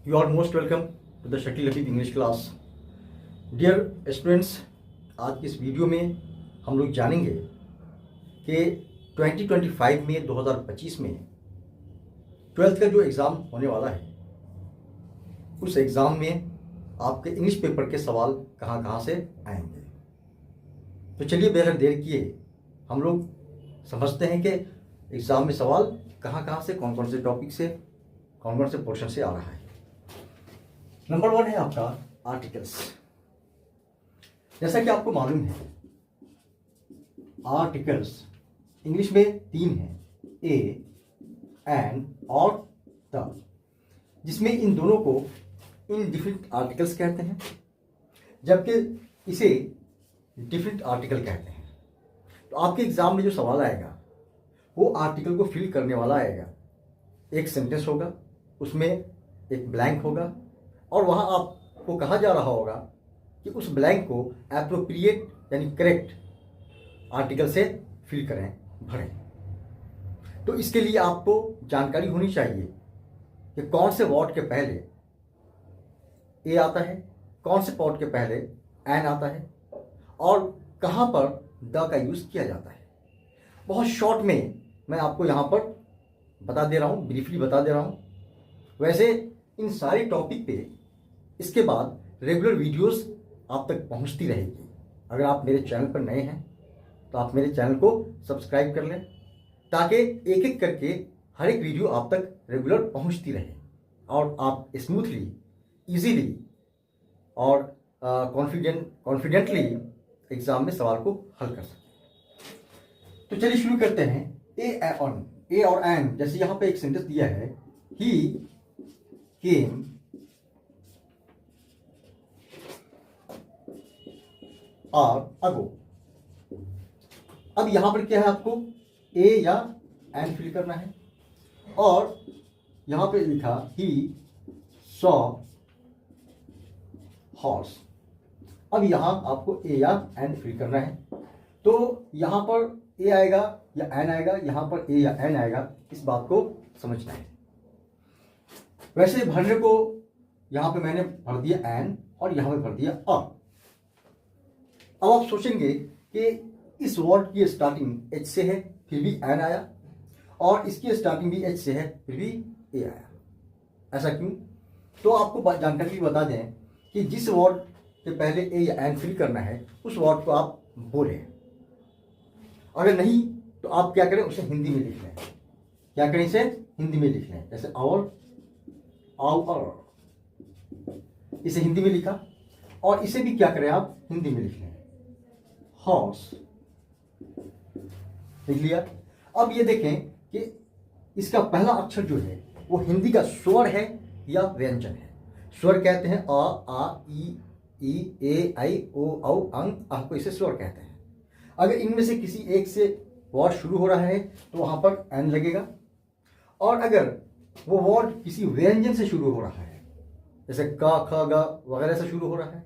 You are most welcome to the Shakil Latif English class. Dear students, आज की इस video में हम लोग जानेंगे कि 2025 में 2025 में 12th का जो एग्ज़ाम होने वाला है उस एग्ज़ाम में आपके इंग्लिश पेपर के सवाल कहाँ कहाँ से आएंगे। तो चलिए बगैर देर किए हम लोग समझते हैं कि एग्ज़ाम में सवाल कहाँ कहाँ से, कौन कौन से टॉपिक से, कौन कौन से पोर्शन से आ रहा है। नंबर 1 है आपका आर्टिकल्स। जैसा कि आपको मालूम है आर्टिकल्स इंग्लिश में 3 हैं, ए, एंड और द, जिसमें इन दोनों को इनडिफिनिट आर्टिकल्स कहते हैं जबकि इसे डिफिनिट आर्टिकल कहते हैं। तो आपके एग्जाम में जो सवाल आएगा वो आर्टिकल को फिल करने वाला आएगा। एक सेंटेंस होगा, उसमें एक ब्लैंक होगा और वहाँ आपको कहा जा रहा होगा कि उस ब्लैंक को एप्रोप्रिएट यानी करेक्ट आर्टिकल से फिल करें, भरें। तो इसके लिए आपको जानकारी होनी चाहिए कि कौन से वर्ड के पहले ए आता है, कौन से वर्ड के पहले एन आता है और कहाँ पर द का यूज़ किया जाता है। बहुत शॉर्ट में मैं आपको यहाँ पर बता दे रहा हूँ, ब्रीफली बता दे रहा हूँ। वैसे इन सारे टॉपिक पे इसके बाद रेगुलर वीडियोस आप तक पहुँचती रहेगी। अगर आप मेरे चैनल पर नए हैं तो आप मेरे चैनल को सब्सक्राइब कर लें ताकि एक एक करके हर एक वीडियो आप तक रेगुलर पहुँचती रहे और आप स्मूथली, इजीली और कॉन्फिडेंटली एग्ज़ाम में सवाल को हल कर सकें। तो चलिए शुरू करते हैं। ए और एन, जैसे यहाँ पे एक सेंटेंस दिया है, ही केम और अगो। अब यहां पर क्या है, आपको ए या एन फिल करना है और यहां पे लिखा ही सॉ हॉर्स। अब यहां आपको ए या एन फिल करना है। तो यहां पर ए आएगा या एन आएगा, यहां पर ए या एन आएगा, इस बात को समझना है। वैसे भरने को यहां पे मैंने भर दिया एन और यहां पे भर दिया अ। अब आप सोचेंगे कि इस वर्ड की स्टार्टिंग एच से है फिर भी एन आया और इसकी स्टार्टिंग भी एच से है फिर भी ए आया, ऐसा क्यों? तो आपको जानकारी भी बता दें कि जिस वर्ड के पहले ए या एन फिल करना है उस वर्ड को आप बोलें। अगर नहीं तो आप क्या करें, उसे हिंदी में लिख लें। क्या करें, इसे हिंदी में लिख लें। जैसे आवर, इसे हिंदी में लिखा और इसे भी क्या करें, आप हिंदी में लिख लें। हॉर्स लिख लिया। अब ये देखें कि इसका पहला अक्षर जो है वो हिंदी का स्वर है या व्यंजन है। स्वर कहते हैं आ ई ए आई ओ औ अंग, आपको इसे स्वर कहते हैं। अगर इनमें से किसी एक से वर्ड शुरू हो रहा है तो वहां पर एन लगेगा और अगर वो वर्ड किसी व्यंजन से शुरू हो रहा है, जैसे क ख ग वगैरह से शुरू हो रहा है,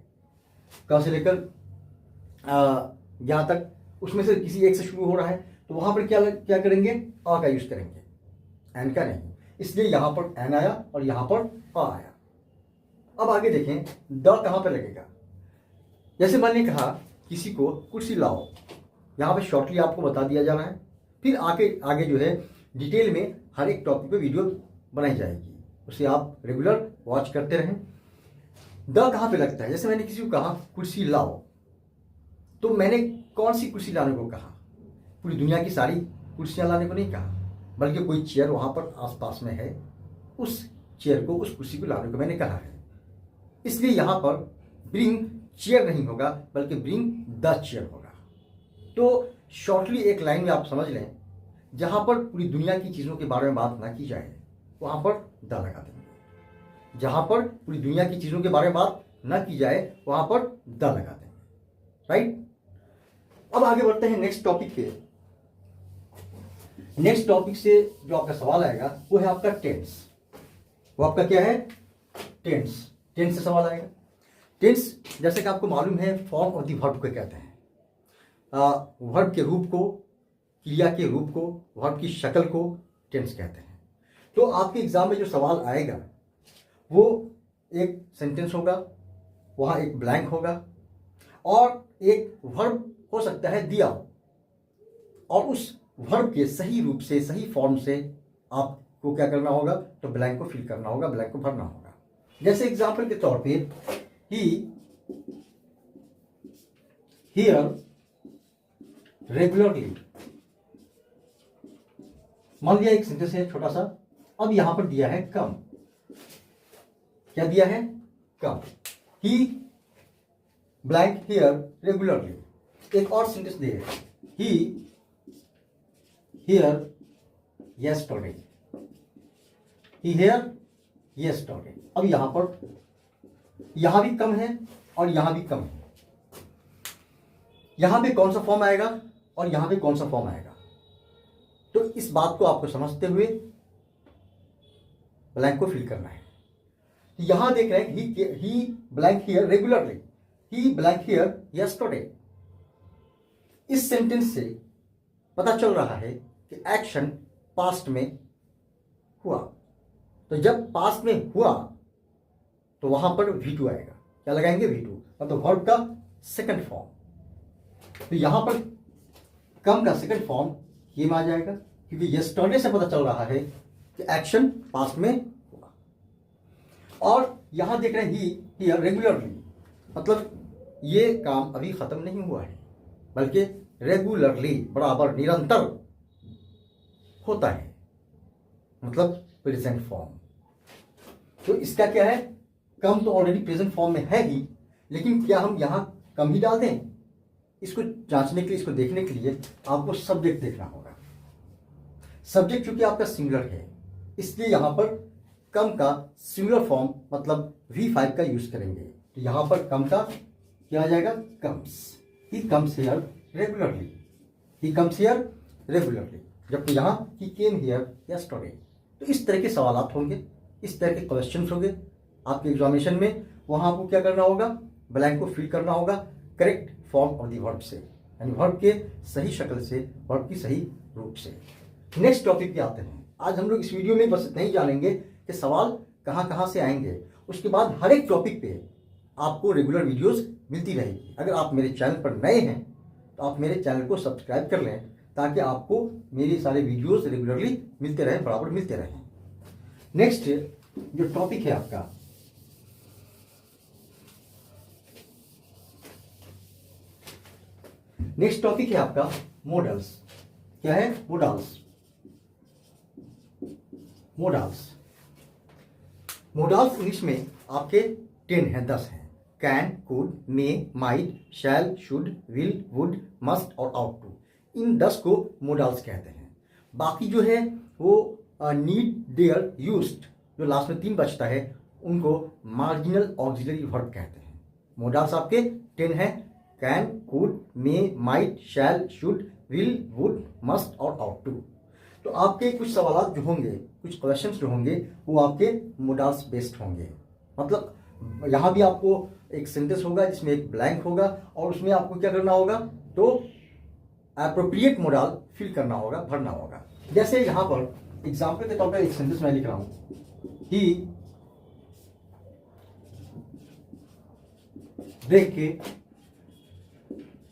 क से लेकर यहाँ तक, उसमें से किसी एक से शुरू हो रहा है तो वहां पर क्या करेंगे, अ का यूज करेंगे, एन का नहीं। इसलिए यहां पर एन आया और यहां पर अ आया। अब आगे देखें द कहां पर लगेगा। जैसे मैंने कहा किसी को कुर्सी लाओ, यहाँ पे शॉर्टली आपको बता दिया जाना है, फिर आगे जो है डिटेल में हर एक टॉपिक पे वीडियो बनाई जाएगी, उसे आप रेगुलर वॉच करते रहें। द कहाँ पे लगता है, जैसे मैंने किसी को कहा कुर्सी लाओ, तो मैंने कौन सी कुर्सी लाने को कहा? पूरी दुनिया की सारी कुर्सियाँ लाने को नहीं कहा, बल्कि कोई चेयर वहाँ पर आसपास में है, उस चेयर को, उस कुर्सी को लाने को मैंने कहा है। इसलिए यहाँ पर ब्रिंग चेयर नहीं होगा बल्कि ब्रिंग द चेयर होगा। तो शॉर्टली एक लाइन में आप समझ लें, जहां पर पूरी दुनिया की चीज़ों के बारे में बात ना की जाए वहां पर द लगा देंगे, जहां पर पूरी दुनिया की चीज़ों के बारे में बात ना की जाए वहां पर द लगा देंगे। राइट। अब आगे बढ़ते हैं नेक्स्ट टॉपिक पे। नेक्स्ट टॉपिक से जो आपका सवाल आएगा वो है आपका टेंस। वो आपका क्या है, टेंस। टेंस से सवाल आएगा। टेंस जैसे कि आपको मालूम है फॉर्म ऑफ द वर्ब को कहते हैं। वर्ब के रूप को, क्रिया के रूप को, वर्ब की शक्ल को टेंस कहते हैं। तो आपके एग्जाम में जो सवाल आएगा वो एक सेंटेंस होगा, वहाँ एक ब्लैंक होगा और एक वर्ब हो सकता है दिया, और उस वर्ब के सही रूप से, सही फॉर्म से आपको क्या करना होगा, तो ब्लैंक को फिल करना होगा, ब्लैंक को भरना होगा। जैसे एग्जाम्पल के तौर पे ही हियर रेगुलरली, मान लिया एक सेंटेंस है छोटा सा, अब यहां पर दिया है कम। क्या दिया है? Come. He blank here regularly. एक और सेंटेंस दिया है, he here yesterday, he here yesterday। अब यहां पर, यहां भी कम है और यहां भी कम है। यहां पे कौन सा फॉर्म आएगा और यहां पे कौन सा फॉर्म आएगा, तो इस बात को आपको समझते हुए ब्लैंक को फिल करना है। यहां देख रहे हैं he blank here regularly, he blank here yesterday। इस सेंटेंस से पता चल रहा है कि एक्शन पास्ट में हुआ। तो जब पास्ट में हुआ तो वहां पर V2 आएगा। क्या लगाएंगे? V2, मतलब वर्ब का सेकंड फॉर्म। तो यहां पर कम का सेकंड फॉर्म ये में आ जाएगा, क्योंकि yesterday से पता चल रहा है कि एक्शन पास्ट में हुआ। और यहां देख रहे हैं ही हियर रेगुलरली, मतलब ये काम अभी खत्म नहीं हुआ है, बल्कि रेगुलरली, बराबर, निरंतर होता है, मतलब प्रेजेंट फॉर्म। तो इसका क्या है, कम तो ऑलरेडी प्रेजेंट फॉर्म में है ही, लेकिन क्या हम यहां कम ही डाल दें? इसको जांचने के लिए, इसको देखने के लिए आपको सब्जेक्ट देखना होगा। सब्जेक्ट चूंकि आपका सिंगुलर है, इसलिए यहां पर कम का सिंगुलर फॉर्म मतलब V5 का यूज करेंगे। तो यहां पर कम का क्या आ जाएगा? Comes. He comes here regularly, he comes here regularly. जबकि यहां ही केम हियर yesterday। तो इस तरह के सवालात होंगे, इस तरह के क्वेश्चंस होंगे आपके एग्जामिनेशन में। वहां आपको क्या करना होगा? ब्लैंक को फिल करना होगा correct form of the verb से, यानी वर्ब के सही शक्ल से, वर्ब की सही रूप से। नेक्स्ट टॉपिक पे आते हैं। आज हम लोग इस वीडियो में बस नहीं जानेंगे कि सवाल कहां कहां से आएंगे, उसके बाद हर एक टॉपिक पे आपको रेगुलर वीडियोस मिलती रहेगी। अगर आप मेरे चैनल पर नए हैं तो आप मेरे चैनल को सब्सक्राइब कर लें, ताकि आपको मेरी सारे वीडियोस रेगुलरली मिलते रहें, बराबर मिलते रहें। नेक्स्ट जो टॉपिक है आपका, नेक्स्ट टॉपिक है आपका मॉडल्स। क्या है? मॉडल्स। मॉडल्स, मॉडल्स इंग्लिश में आपके 10 हैं, 10 हैं। Can, could, may, might, shall, should, will, would, must और आउट टू। इन 10 को मॉडल्स कहते हैं। बाकी जो है वो नीड, डेयर, यूज्ड, जो लास्ट में 3 बचता है, उनको मार्जिनल ऑक्सिलरी वर्ब कहते हैं। मॉडल्स आपके 10 हैं, can, could, may, might, shall, should, will, would, must और आउट टू। तो आपके कुछ सवाल जो होंगे, कुछ क्वेश्चंस जो होंगे, वो आपके मॉडल्स बेस्ड होंगे। मतलब यहाँ भी आपको एक सेंटेंस होगा जिसमें एक ब्लैंक होगा, और उसमें आपको क्या करना होगा, तो एप्रोप्रिएट मॉडल फिल करना होगा, भरना होगा। जैसे यहाँ पर एग्जाम्पल के तौर पर एक सेंटेंस मैं लिख रहा हूं, ही ब्रेक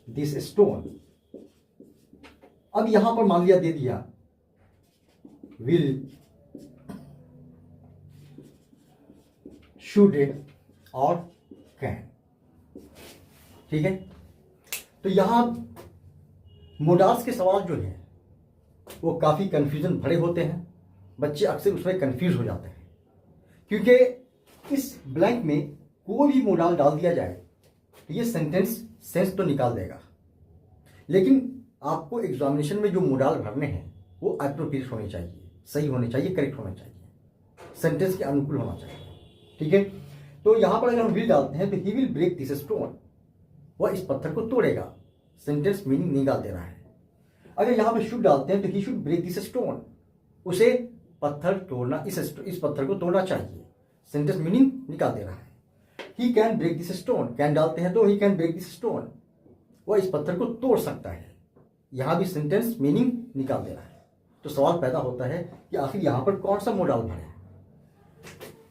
दिस स्टोन। अब यहां पर मान लिया दे दिया विल, शुड और कैन। ठीक है, तो यहां मॉडल्स के सवाल जो है वो काफी कंफ्यूजन भरे होते हैं। बच्चे अक्सर उसमें कंफ्यूज हो जाते हैं, क्योंकि इस ब्लैंक में कोई भी मॉडल डाल दिया जाए तो ये सेंस तो निकाल देगा, लेकिन आपको एग्जामिनेशन में जो मॉडल भरने हैं वो एप्रोप्रिएट होने चाहिए, सही होने चाहिए, करेक्ट होना चाहिए, सेंटेंस के अनुकूल होना चाहिए। ठीक है, तो यहां पर अगर हम विल डालते हैं तो he will break this stone, वह इस पत्थर को तोड़ेगा, सेंटेंस मीनिंग निकाल दे रहा है। अगर यहां पर शुड डालते हैं तो he should break this stone, उसे पत्थर तोड़ना, इस पत्थर को तोड़ना चाहिए, सेंटेंस मीनिंग निकाल दे रहा है। He can break this stone, can डालते हैं तो he can break this stone, वह इस पत्थर को तोड़ सकता है, यहां भी सेंटेंस मीनिंग निकाल दे रहा है। तो सवाल पैदा होता है कि आखिर यहां पर कौन सा मॉडल भरे।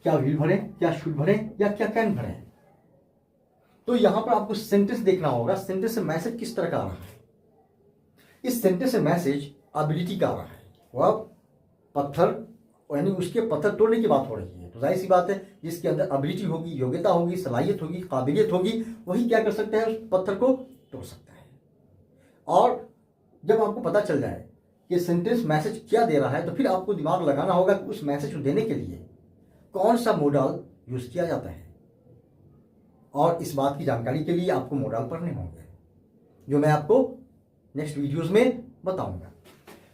क्या विल भरें, क्या शुड भरें या क्या कैन भरें। तो यहां पर आपको सेंटेंस देखना होगा, सेंटेंस से मैसेज किस तरह का आ रहा है। इस सेंटेंस से मैसेज एबिलिटी का आ रहा है। वह पत्थर यानी उसके पत्थर तोड़ने की बात हो रही है, तो जाहिर सी बात है जिसके अंदर एबिलिटी होगी, योग्यता होगी, सलाहियत होगी, काबिलियत होगी, वही क्या कर सकता है, उस पत्थर को तोड़ सकता है। और जब आपको पता चल जाए कि सेंटेंस मैसेज क्या दे रहा है, तो फिर आपको दिमाग लगाना होगा कि उस मैसेज को देने के लिए कौन सा मॉडल यूज किया जाता है। और इस बात की जानकारी के लिए आपको मॉडल पढ़ने होंगे, जो मैं आपको नेक्स्ट वीडियोस में बताऊंगा।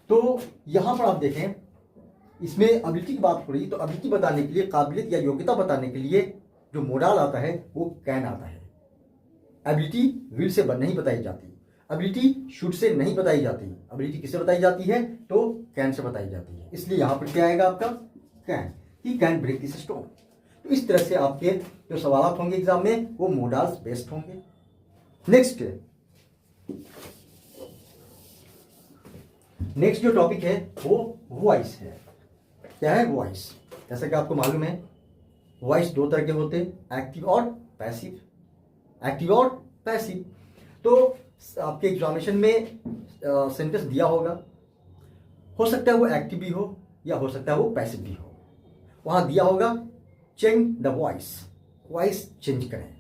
तो यहां पर आप देखें, इसमें एबिलिटी की बात हो रही है, तो एबिलिटी बताने के लिए, काबिलियत या योग्यता बताने के लिए जो मॉडल आता है वो कैन आता है। एबिलिटी विल से नहीं बताई जाती, एबिलिटी शुड से नहीं बताई जाती, एबिलिटी किससे बताई जाती है, तो कैन से बताई जाती है। इसलिए यहां पर क्या आएगा आपका, can. He can break this stone. तो इस तरह से आपके जो सवाल होंगे एग्जाम में वो मॉडल्स बेस्ड होंगे। नेक्स्ट जो टॉपिक है वो वॉइस है। क्या है, वॉइस। जैसा कि आपको मालूम है वॉइस दो तरह के होते हैं, एक्टिव और पैसिव। एक्टिव और पैसिव। तो आपके एग्जामिनेशन में सेंटेंस दिया होगा, हो सकता है वो एक्टिव भी हो या हो सकता है वो पैसिव भी हो। वहां दिया होगा change the voice, voice change करें,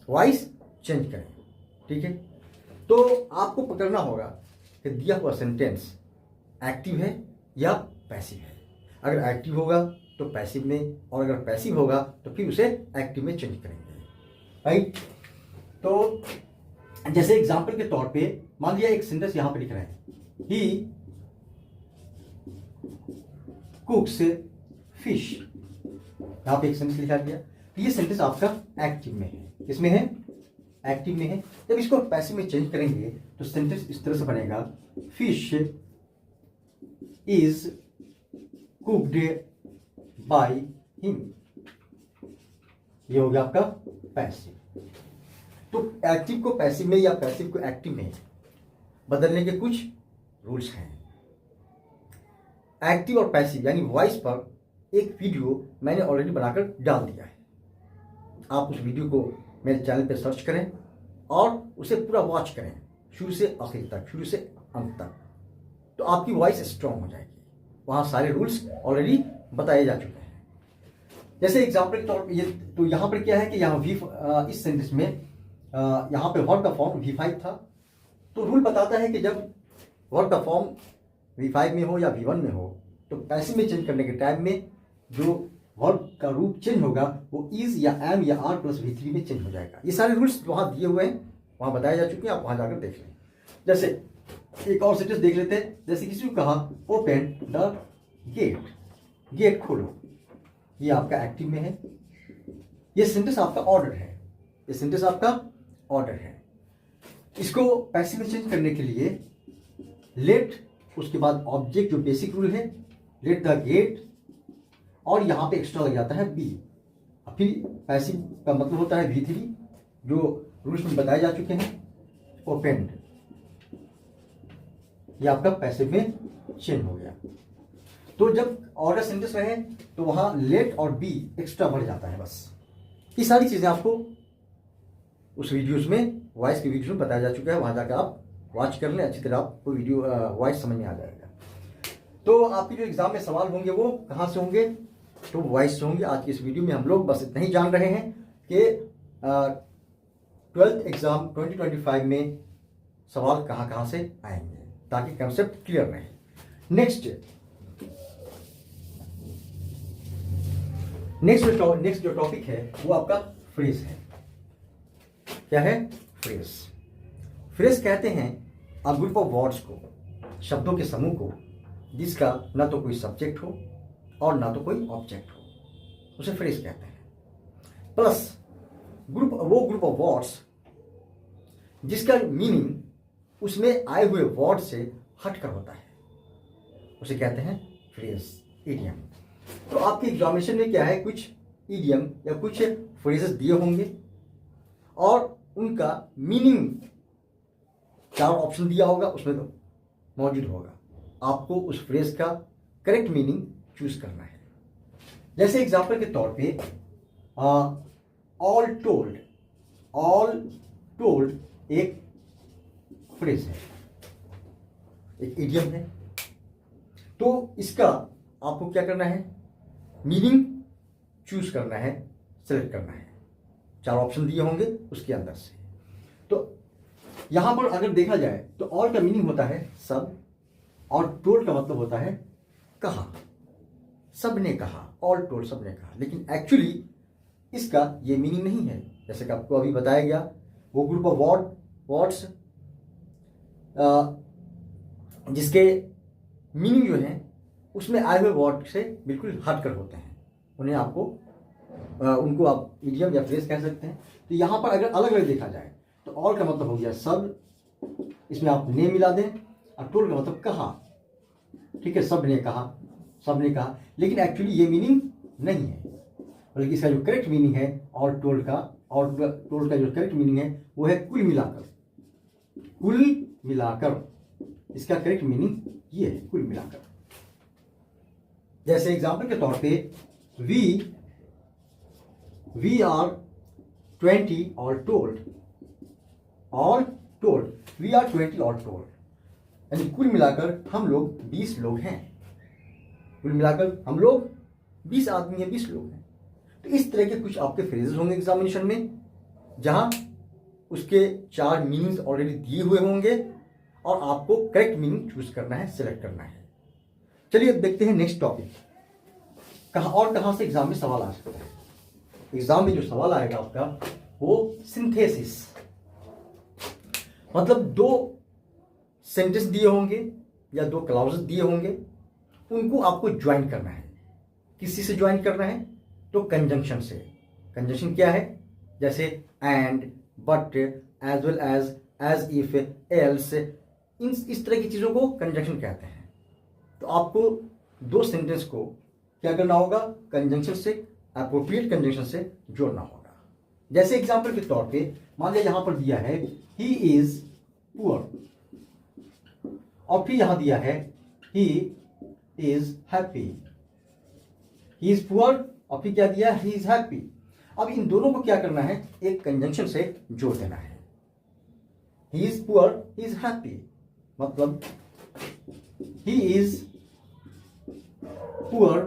वॉइस चेंज करें। ठीक है, तो आपको पकड़ना होगा कि दिया हुआ सेंटेंस एक्टिव है या पैसिव है। अगर एक्टिव होगा तो पैसिव में, और अगर पैसिव होगा तो फिर उसे एक्टिव में चेंज करेंगे। राइट। तो जैसे एग्जांपल के तौर पे मान लिया एक सेंटेंस यहां पे लिख रहे हैं, ही कुक्स फिश। यहां पे एक सेंटेंस लिखा गया, तो ये सेंटेंस आपका एक्टिव में है। किसमें है, एक्टिव में है। जब इसको पैसिव में चेंज करेंगे तो सेंटेंस इस तरह से बनेगा, fish is cooked by him. ये हो गया आपका पैसिव। तो एक्टिव को पैसिव में या पैसिव को एक्टिव में बदलने के कुछ रूल्स हैं। एक्टिव और पैसिव यानी वॉइस पर एक वीडियो मैंने ऑलरेडी बनाकर डाल दिया है। आप उस वीडियो को मेरे चैनल पे सर्च करें और उसे पूरा वॉच करें, शुरू से आखिर तक, शुरू से अंत तक। तो आपकी वॉइस स्ट्रांग हो जाएगी। वहां सारे रूल्स ऑलरेडी बताए जा चुके हैं। जैसे एग्जाम्पल के तौर पर ये, तो यहाँ पर क्या है कि यहाँ इस सेंटेंस में यहाँ पे वर्ब का फॉर्म V5 था। तो रूल बताता है कि जब वर्ब का फॉर्म V5 में हो या V1 में हो, तो पैसिव में चेंज करने के टाइम में जो वर्ब का रूप चेंज होगा वो इज या एम या आर प्लस V3 में चेंज हो जाएगा। ये सारे रूल्स वहां दिए हुए हैं, वहां बताए जा चुके हैं, आप वहां जाकर देख लें। जैसे एक और सेंटेंस देख लेते हैं। जैसे किसी को कहा ओपन द गेट, गेट खोलो, ये आपका एक्टिव में है। ये सेंटेंस आपका ऑर्डर है, ये सेंटेंस आपका ऑर्डर है। इसको पैसिव में चेंज करने के लिए लेट, उसके बाद ऑब्जेक्ट जो बेसिक रूल है, लेट द गेट, और यहां पे एक्स्ट्रा लग जाता है बी। फिर पैसिव का मतलब होता है V3, जो रूल्स में बताए जा चुके हैं। ओपन, ये आपका पैसिव में चेंज हो गया। तो जब ऑर्डर सेंटेंस रहे तो वहां लेट और बी एक्स्ट्रा बढ़ जाता है। बस ये सारी चीजें आपको उस वीडियोस में, वॉइस के वीडियोस में बताया जा चुका है। वहां जाकर आप वॉच कर लें, अच्छी तरह आपको वीडियो वॉइस समझ में आ जाएगा। तो आपके जो एग्जाम में सवाल होंगे वो कहां से होंगे, तो वॉइस से होंगे। आज की इस वीडियो में हम लोग बस इतना ही जान रहे हैं कि 12th एग्जाम 2025 में सवाल कहां कहां से आएंगे, ताकि कंसेप्ट क्लियर रहे। नेक्स्ट जो टॉपिक है वो आपका फ्रेज है। क्या है, फ्रेज। फ्रेज कहते हैं अ ग्रुप ऑफ वर्ड्स को, शब्दों के समूह को, जिसका ना तो कोई सब्जेक्ट हो और ना तो कोई ऑब्जेक्ट हो, उसे फ्रेज कहते हैं। प्लस वो ग्रुप ऑफ वर्ड्स जिसका मीनिंग उसमें आए हुए वर्ड से हटकर होता है, उसे कहते हैं फ्रेज, इडियम। तो आपके एग्जामिनेशन में क्या है, कुछ इडियम या कुछ फ्रेजेस दिए होंगे और उनका मीनिंग 4 ऑप्शन दिया होगा, उसमें तो मौजूद होगा। आपको उस फ्रेज का करेक्ट मीनिंग चूज करना है। जैसे एग्जाम्पल के तौर पे ऑल टोल्ड एक फ्रेज है, एक इडियम है। तो इसका आपको क्या करना है, मीनिंग चूज करना है, सेलेक्ट करना है। 4 ऑप्शन दिए होंगे उसके अंदर से। तो यहां पर अगर देखा जाए तो ऑल का मीनिंग होता है सब, और टोल्ड का मतलब होता है कहा, सब ने कहा, ऑल टोल्ड सब ने कहा। लेकिन एक्चुअली इसका ये मीनिंग नहीं है। जैसे कि आपको अभी बताया गया, वो ग्रुप ऑफ वर्ड्स जिसके मीनिंग जो है उसमें आए हुए वर्ड से बिल्कुल हटकर होते हैं, उन्हें आपको उनको आप इडियम या फ्रेज कह सकते हैं। तो यहाँ पर अगर अलग अलग देखा जाए तो ऑल का मतलब हो गया सब, इसमें आप ने मिला दें, और टोल्ड का मतलब कहा। ठीक है, सब ने कहा, लेकिन एक्चुअली ये मीनिंग नहीं है, बल्कि इसका जो करेक्ट मीनिंग है और टोल्ड का जो करेक्ट मीनिंग है वो है कुल मिलाकर। इसका करेक्ट मीनिंग ये है, कुल मिलाकर। जैसे एग्जाम्पल के तौर पे we are 20 all told, we are 20 all told, यानी कुल मिलाकर हम लोग 20 लोग हैं। कुल मिलाकर हम लोग 20 आदमी हैं, 20 लोग हैं। तो इस तरह के कुछ आपके फ्रेजेस होंगे एग्जामिनेशन में, जहां उसके 4 मीनिंग्स ऑलरेडी दिए हुए होंगे और आपको करेक्ट मीनिंग चूज करना है, सिलेक्ट करना है। चलिए अब देखते हैं नेक्स्ट टॉपिक, कहां से एग्जाम में सवाल आ सकता है। एग्जाम में जो सवाल आएगा आपका वो सिंथेसिस, मतलब 2 सेंटेंस दिए होंगे या 2 क्लॉजेस दिए होंगे, उनको आपको ज्वाइन करना है। किसी से ज्वाइन करना है? तो कंजंक्शन से। कंजंक्शन क्या है? जैसे and, but, as well as if, else, इस तरह की चीजों को कंजंक्शन कहते हैं। तो आपको 2 सेंटेंस को क्या करना होगा? कंजंक्शन से, एप्रोप्रिएट कंजंक्शन से जोड़ना होगा। जैसे एग्जांपल के तौर पे मान लिया यहां पर दिया है ही इज पुअर, और फिर यहां दिया है he is happy. He is poor और फिर क्या दिया? ही इज हैप्पी। अब इन दोनों को क्या करना है? एक कंजंक्शन से जोड़ देना है। He is poor, he is happy, मतलब he is poor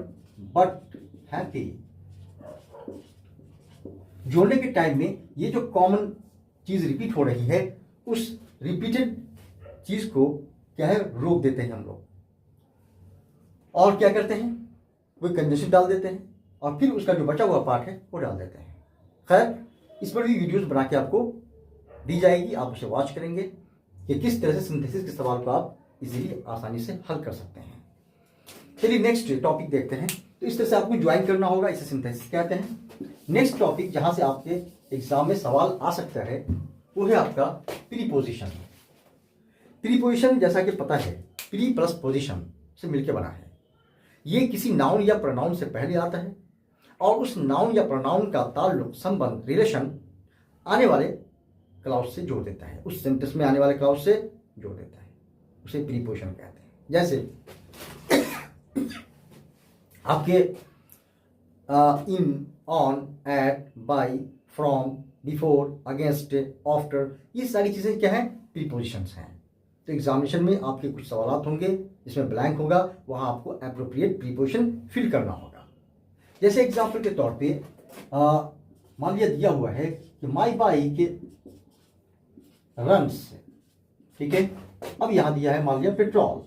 but happy. जोड़ने के टाइम में ये जो कॉमन चीज रिपीट हो रही है, उस रिपीटेड चीज को क्या है? रोक देते हैं हम लोग, और क्या करते हैं? वो कंजंक्शन डाल देते हैं और फिर उसका जो बचा हुआ पार्ट है वो डाल देते हैं। खैर, इस पर भी वीडियोस बना के आपको दी जाएगी, आप उसे वॉच करेंगे कि किस तरह से सिंथेसिस के सवाल को आप इजीली आसानी से हल कर सकते हैं। चलिए नेक्स्ट टॉपिक देखते हैं। तो इस तरह से आपको ज्वाइन करना होगा, इसे सिंथेसिस कहते हैं। नेक्स्ट टॉपिक जहां से आपके एग्जाम में सवाल आ सकता है वो है आपका प्रीपोजिशन। प्रीपोजिशन जैसा कि पता है, प्री प्लस पोजिशन से मिलकर बना है। ये किसी नाउन या प्रोनाउन से पहले आता है और उस नाउन या प्रोनाउन का ताल्लुक, संबंध, रिलेशन आने वाले क्लाउज से जोड़ देता है, उस सेंटेंस में आने वाले क्लाउज से जोड़ देता है, उसे प्रीपोजिशन कहते हैं। जैसे आपके in, on, at, by, from, before, against, after, ये सारी चीजें क्या है? प्रीपोजिशंस हैं। तो एग्जामिनेशन में आपके कुछ सवाल होंगे जिसमें ब्लैंक होगा, वहां आपको एप्रोप्रिएट प्रीपोजिशन फिल करना होगा। जैसे एग्जाम्पल के तौर पे मान लिया दिया हुआ है कि माई बाइक रन्स, ठीक है। अब यहां दिया है मान लिया पेट्रोल,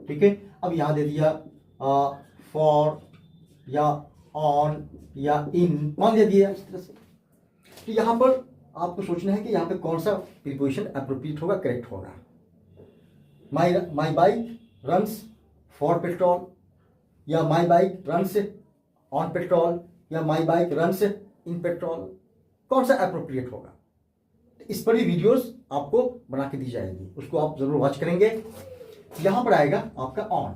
ठीक है। अब यहां दे दिया फॉर या ऑन या इन, मान लिया दिया इस तरह से। तो यहां पर आपको सोचना है कि यहां पे कौन सा प्रीपोजिशन एप्रोप्रिएट होगा, करेक्ट होगा। My bike runs for petrol, या my bike runs on petrol, या my bike runs in petrol, कौन सा एप्रोप्रिएट होगा? इस पर भी वीडियोस आपको बना के दी जाएगी, उसको आप जरूर वॉच करेंगे। यहां पर आएगा आपका on,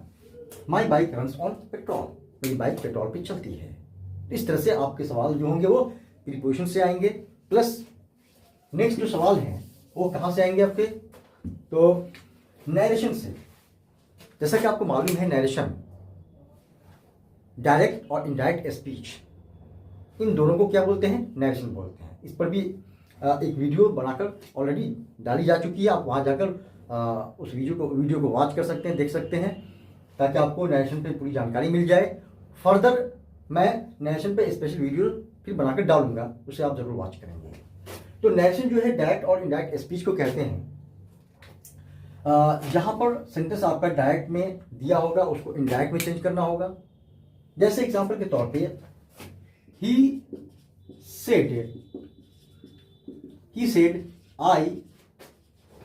my bike runs on petrol, मेरी बाइक पेट्रोल पे चलती है। इस तरह से आपके सवाल जो होंगे वो प्रीपोजिशन से आएंगे। प्लस नेक्स्ट जो सवाल हैं वो कहां से आएंगे आपके? तो नैरेशन से। जैसा कि आपको मालूम है, नैरेशन डायरेक्ट और इनडायरेक्ट स्पीच, इन दोनों को क्या बोलते हैं? नरेशन बोलते हैं। इस पर भी एक वीडियो बनाकर ऑलरेडी डाली जा चुकी है, आप वहाँ जाकर उस वीडियो को वॉच कर सकते हैं, देख सकते हैं, ताकि आपको नरेशन पे पूरी जानकारी मिल जाए। फर्दर मैं नरेशन पे स्पेशल वीडियो फिर बनाकर डालूंगा, उसे आप जरूर वॉच करेंगे। तो नरेशन जो है डायरेक्ट और इनडायरेक्ट स्पीच को कहते हैं। जहाँ पर सेंटेंस आपका डायरेक्ट में दिया होगा उसको इनडायरेक्ट में चेंज करना होगा। जैसे एग्जांपल के तौर पे he said I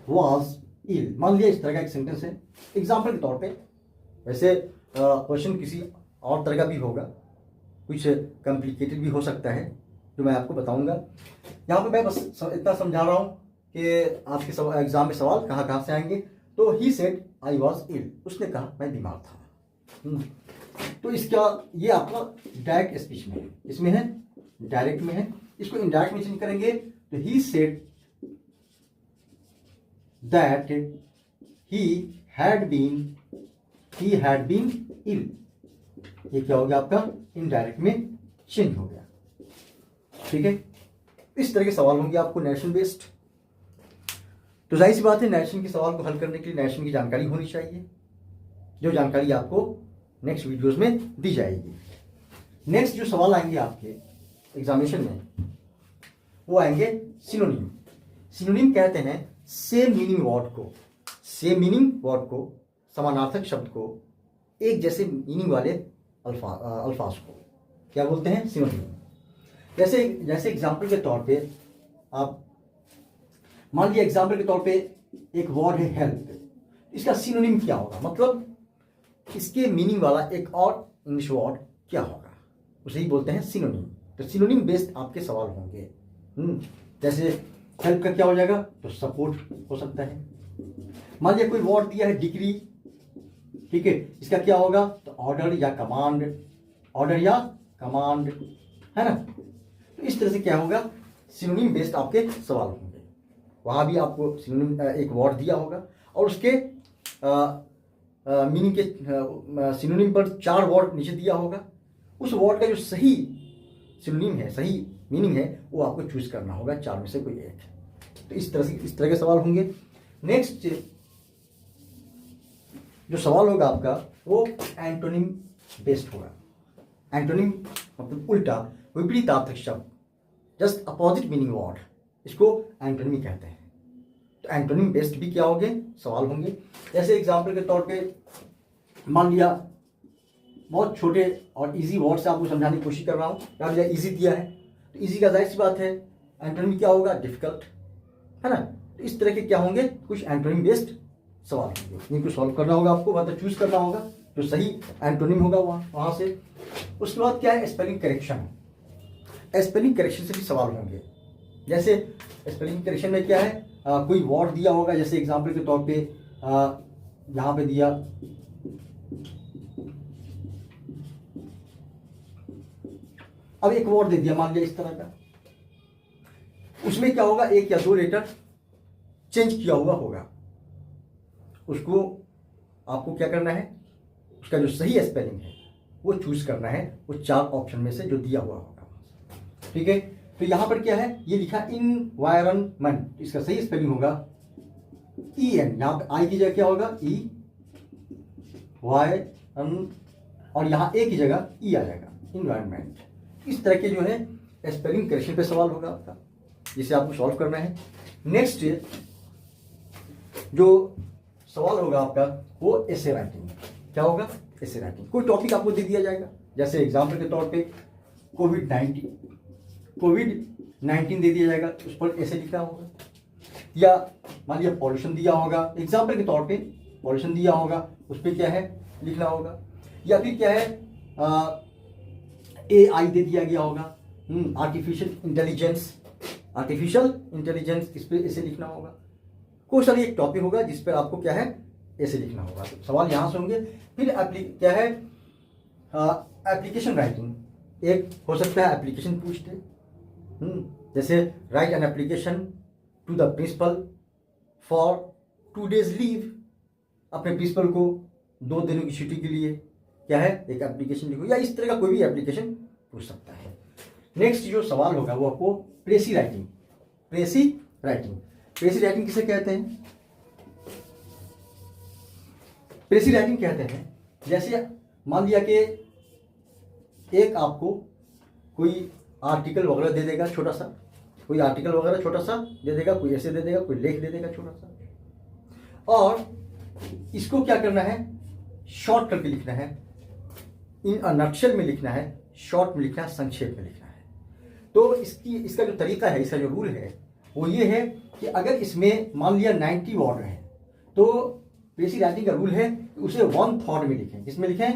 was ill, मान लिया इस तरह का एक सेंटेंस है एग्जांपल के तौर पे। वैसे क्वेश्चन किसी और तरह का भी होगा, कुछ कॉम्प्लिकेटेड भी हो सकता है, जो मैं आपको बताऊंगा। यहाँ पे मैं बस इतना समझा रहा हूँ कि आपके एग्जाम में सवाल कहाँ कहाँ से आएंगे। तो he said I was ill, उसने कहा मैं बीमार था। तो इसका ये आपका डायरेक्ट स्पीच में है, इसमें है डायरेक्ट में है। इसको इनडायरेक्ट में चेंज करेंगे तो he said that he had been ill, ये क्या हो गया आपका? इनडायरेक्ट में चेंज हो गया। ठीक है, इस तरह के सवाल होंगे आपको नरेशन बेस्ड। तो जाहिर सी बात है नरेशन के सवाल को हल करने के लिए नरेशन की जानकारी होनी चाहिए, जो जानकारी आपको नेक्स्ट वीडियोस में दी जाएगी। नेक्स्ट जो सवाल आएंगे आपके एग्जामिनेशन में वो आएंगे सिनोनिम। सिनोनिम कहते हैं सेम मीनिंग वर्ड को, समानार्थक शब्द को, एक जैसे मीनिंग वाले अल्फाज को क्या बोलते हैं? सिनोनिम। जैसे एग्जाम्पल के तौर पे आप मान लिया, एग्जाम्पल के तौर पे एक वर्ड है हेल्प, इसका सिनोनिम क्या होगा? मतलब इसके मीनिंग वाला एक और इंग्लिश वर्ड क्या होगा, उसे ही बोलते हैं सिनोनिम। तो सिनोनिम बेस्ड आपके सवाल होंगे। जैसे हेल्प का क्या हो जाएगा? तो सपोर्ट हो सकता है। मान लिया कोई वर्ड दिया है डिग्री, ठीक है, इसका क्या होगा? तो ऑर्डर या कमांड, है ना। तो इस तरह से क्या होगा? सिनोनिम बेस्ड आपके सवाल होंगे। वहां भी आपको सिनोनिम एक वर्ड दिया होगा और उसके मीनिंग के सिनोनिम पर 4 वर्ड नीचे दिया होगा। उस वर्ड का जो सही सिनोनिम है, सही मीनिंग है, वो आपको चूज करना होगा 4 में से कोई एक। तो इस तरह के सवाल होंगे। नेक्स्ट जो सवाल होगा आपका वो एंटोनिम बेस्ड होगा। एंटोनिम मतलब उल्टा, विपरीतार्थक शब्द, जस्ट अपोजिट मीनिंग वर्ड, इसको एंटोनिम कहते हैं। तो एंटोनिम बेस्ड भी क्या होंगे? सवाल होंगे। जैसे एग्जाम्पल के तौर पे मान लिया बहुत छोटे और इजी वर्ड से आपको समझाने की कोशिश कर रहा हूँ, मान लिया इजी दिया है, तो इजी का जाहिर सी बात है एंटोनिम क्या होगा? डिफिकल्ट, है ना। तो इस तरह के क्या होंगे? कुछ एंटोनिम बेस्ड सवाल होंगे, इनको सॉल्व करना होगा आपको, मतलब चूज करना होगा जो सही एंटोनिम होगा वहाँ से। उसके बाद क्या है? Spelling correction. स्पेलिंग करेक्शन से भी सवाल होंगे। जैसे स्पेलिंग करेक्शन में क्या है? कोई वर्ड दिया होगा, जैसे एग्जाम्पल के तौर पे यहाँ पे दिया अब एक वर्ड दे दिया मान लिया इस तरह का, उसमें क्या होगा? 1 या 2 लेटर चेंज किया हुआ होगा। उसको आपको क्या करना है? उसका जो सही स्पेलिंग है वो चूज करना है, वो 4 ऑप्शन में से जो दिया हुआ होगा। ठीक है, तो यहां पर क्या है? ये लिखा इनवायरनमेंट, इसका सही स्पेलिंग होगा EN, यहां पे आई की जगह क्या होगा? EYN, और यहां ए की जगह E आ जाएगा, इन्वायरमेंट। इस तरह के जो है स्पेलिंग करेक्शन पे सवाल होगा आपका, जिसे आपको सॉल्व करना है। नेक्स्ट जो सवाल होगा आपका वो एसे राइटिंग। क्या होगा? Essay writing. कोई टॉपिक आपको दे दिया जाएगा, जैसे एग्जाम्पल के तौर पे कोविड-19 दे दिया जाएगा, उस पर ऐसे लिखना होगा। या मान लिया पॉल्यूशन दिया होगा, एग्जाम्पल के तौर पे पॉल्यूशन दिया होगा, उस पर क्या है लिखना होगा। या फिर क्या है AI दे दिया गया होगा, आर्टिफिशियल इंटेलिजेंस, इस पर ऐसे लिखना होगा। कोई सा एक टॉपिक होगा जिस पर आपको क्या है ऐसे लिखना होगा। तो सवाल यहाँ से होंगे। फिर क्या है एप्लीकेशन राइटिंग, एक हो सकता है एप्लीकेशन पूछते, जैसे write an application to the principal for 2 days leave, अपने प्रिंसिपल को 2 दिनों की छुट्टी के लिए क्या है, एक एप्लीकेशन लिखो, या इस तरह का कोई भी एप्लीकेशन पूछ सकता है। नेक्स्ट जो सवाल होगा वो आपको प्रेसी राइटिंग। प्रेसी राइटिंग, प्रेसी राइटिंग किसे कहते हैं? प्रेसी राइटिंग कहते हैं जैसे मान लिया कि एक आपको कोई आर्टिकल वगैरह दे देगा, छोटा सा कोई आर्टिकल वगैरह छोटा सा दे देगा, कोई ऐसे दे देगा, कोई लेख दे देगा छोटा सा, और इसको क्या करना है, शॉर्ट करके लिखना है, इन अ नटशेल में लिखना है, शॉर्ट में लिखना है, संक्षेप में लिखना है। तो इसका जो तरीका है, इसका जो रूल है वो ये है कि अगर इसमें मान लिया 90 वर्ड है तो प्रेसी राइटिंग का रूल है कि उसे 1 थॉट में लिखें। किसमें लिखें?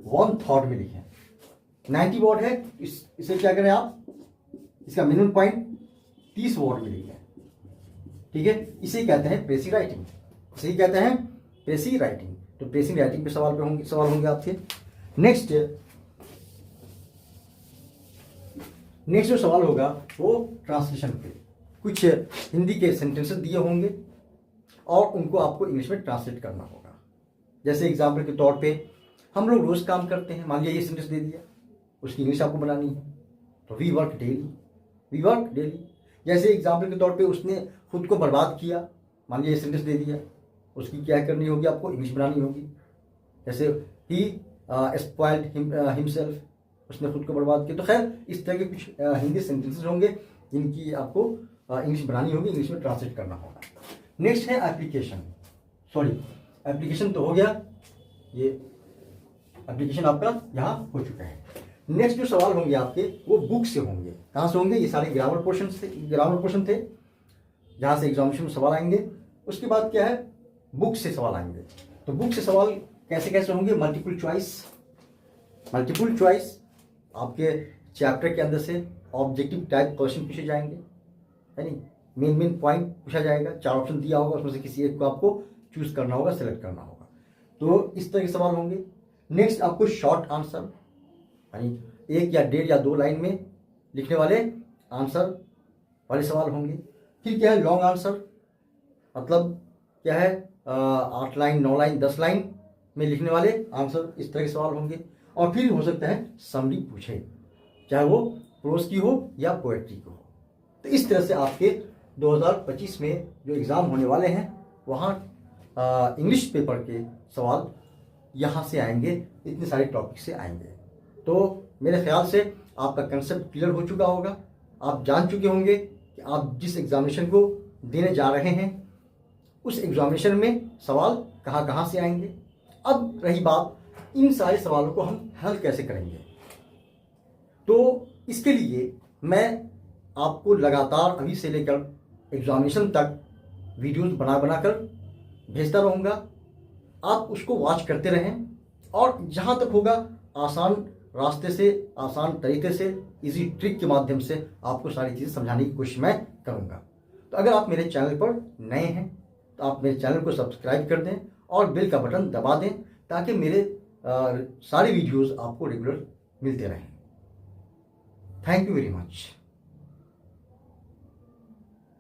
1 थॉट में लिखें। 90 वर्ड है, इसे क्या करें आप, इसका मिनिमम पॉइंट 30 वर्ड में लिखें। ठीक है, इसे कहते हैं प्रेसी राइटिंग, इसे कहते हैं प्रेसी राइटिंग। तो प्रेसी राइटिंग पे सवाल होंगे आपके। नेक्स्ट जो सवाल होगा वो ट्रांसलेशन पे। कुछ हिंदी के सेंटेंसेस दिए होंगे और उनको आपको इंग्लिश में ट्रांसलेट करना होगा। जैसे एग्जाम्पल के तौर पे हम लोग रोज काम करते हैं, मान लिया ये सेंटेंस दे दिया, उसकी इंग्लिश आपको बनानी है, तो we work daily, we work daily. जैसे एग्जाम्पल के तौर पे उसने खुद को बर्बाद किया, मान लिया ये सेंटेंस दे दिया, उसकी क्या करनी होगी, आपको इंग्लिश बनानी होगी। जैसे ही स्पॉइल्ड हिमसेल्फ, उसने खुद को बर्बाद किया। तो खैर इस तरह के कुछ हिंदी सेंटेंसेस होंगे जिनकी आपको इंग्लिश बनानी होगी, इंग्लिश में ट्रांसलेट करना होगा। नेक्स्ट है एप्लीकेशन। एप्लीकेशन तो हो गया, ये एप्लीकेशन आपका यहाँ हो चुका है। नेक्स्ट जो सवाल होंगे आपके वो बुक से होंगे। कहाँ से होंगे? ये सारे ग्रामर पोर्शन थे जहाँ से एग्जामिनेशन में सवाल आएंगे। उसके बाद क्या है, बुक से सवाल आएंगे। तो बुक से सवाल कैसे कैसे होंगे? मल्टीपल चॉइस आपके चैप्टर के अंदर से ऑब्जेक्टिव टाइप क्वेश्चन पूछे जाएंगे, है नहीं, मेन पॉइंट पूछा जाएगा। 4 ऑप्शन दिया होगा, उसमें से किसी एक को आपको चूज करना होगा, सेलेक्ट करना होगा। तो इस तरह के सवाल होंगे। नेक्स्ट आपको शॉर्ट आंसर, यानी 1 या 1.5 या 2 लाइन में लिखने वाले आंसर वाले सवाल होंगे। फिर क्या है, लॉन्ग आंसर, मतलब क्या है 8 लाइन, 9 लाइन, 10 लाइन में लिखने वाले आंसर, इस तरह के सवाल होंगे। और फिर हो सकता है समरी पूछे, चाहे वो प्रोज की हो या पोएट्री की हो। तो इस तरह से आपके 2025 में जो एग्ज़ाम होने वाले हैं वहाँ इंग्लिश पेपर के सवाल यहाँ से आएंगे, इतने सारे टॉपिक से आएंगे। तो मेरे ख्याल से आपका कंसेप्ट क्लियर हो चुका होगा। आप जान चुके होंगे कि आप जिस एग्जामिनेशन को देने जा रहे हैं उस एग्जामिनेशन में सवाल कहाँ कहाँ से आएंगे। अब रही बात, इन सारे सवालों को हम हल कैसे करेंगे। तो इसके लिए मैं आपको लगातार अभी से लेकर एग्जामिनेशन तक वीडियोस बना कर भेजता रहूँगा। आप उसको वॉच करते रहें और जहाँ तक होगा आसान रास्ते से, आसान तरीके से, इजी ट्रिक के माध्यम से आपको सारी चीज़ें समझाने की कोशिश मैं करूँगा। तो अगर आप मेरे चैनल पर नए हैं तो आप मेरे चैनल को सब्सक्राइब कर दें और बेल का बटन दबा दें ताकि मेरे सारे वीडियोस आपको रेगुलर मिलते रहें। Thank you very much.